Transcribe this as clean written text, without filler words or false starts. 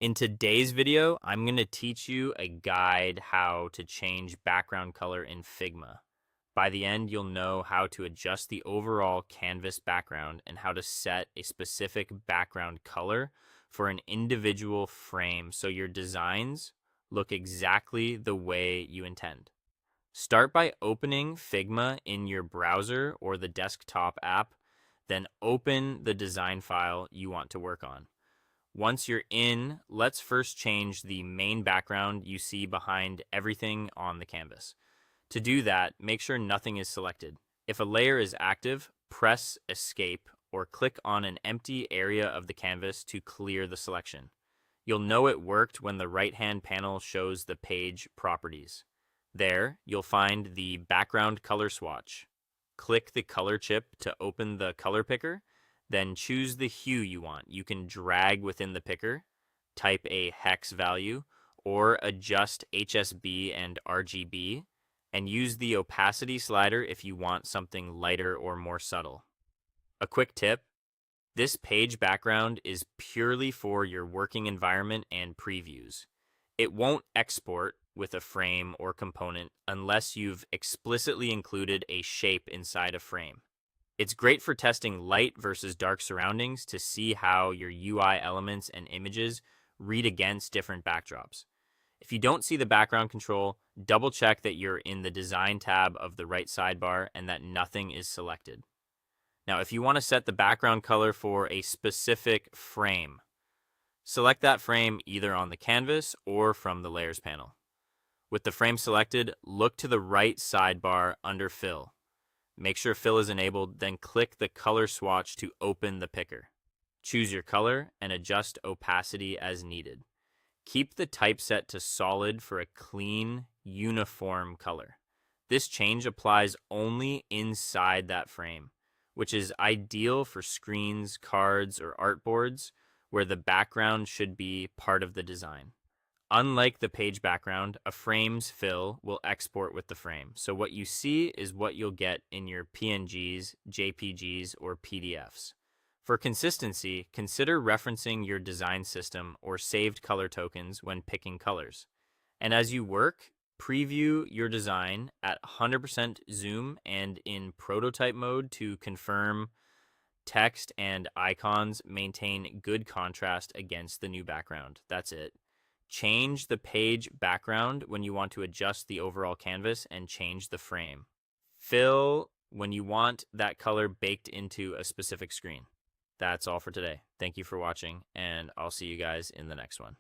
In today's video, I'm going to teach you a guide how to change background color in Figma. By the end, you'll know how to adjust the overall canvas background and how to set a specific background color for an individual frame so your designs look exactly the way you intend. Start by opening Figma in your browser or the desktop app, then open the design file you want to work on. Once you're in, let's first change the main background you see behind everything on the canvas. To do that, make sure nothing is selected. If a layer is active, press Escape or click on an empty area of the canvas to clear the selection. You'll know it worked when the right-hand panel shows the page properties. There, you'll find the background color swatch. Click the color chip to open the color picker, then choose the hue you want. You can drag within the picker, type a hex value, or adjust HSB and RGB, and use the opacity slider if you want something lighter or more subtle. A quick tip: this page background is purely for your working environment and previews. It won't export with a frame or component unless you've explicitly included a shape inside a frame. It's great for testing light versus dark surroundings to see how your UI elements and images read against different backdrops. If you don't see the background control, double check that you're in the Design tab of the right sidebar and that nothing is selected. Now, if you want to set the background color for a specific frame, select that frame either on the canvas or from the Layers panel. With the frame selected, look to the right sidebar under Fill. Make sure Fill is enabled, then click the color swatch to open the picker. Choose your color and adjust opacity as needed. Keep the typeset to solid for a clean, uniform color. This change applies only inside that frame, which is ideal for screens, cards, or artboards where the background should be part of the design. Unlike the page background, a frame's fill will export with the frame. So what you see is what you'll get in your PNGs, JPGs, or PDFs. For consistency, consider referencing your design system or saved color tokens when picking colors. And as you work, preview your design at 100% zoom and in prototype mode to confirm text and icons maintain good contrast against the new background. That's it. Change the page background when you want to adjust the overall canvas and change the frame. Fill when you want that color baked into a specific screen. That's all for today. Thank you for watching, and I'll see you guys in the next one.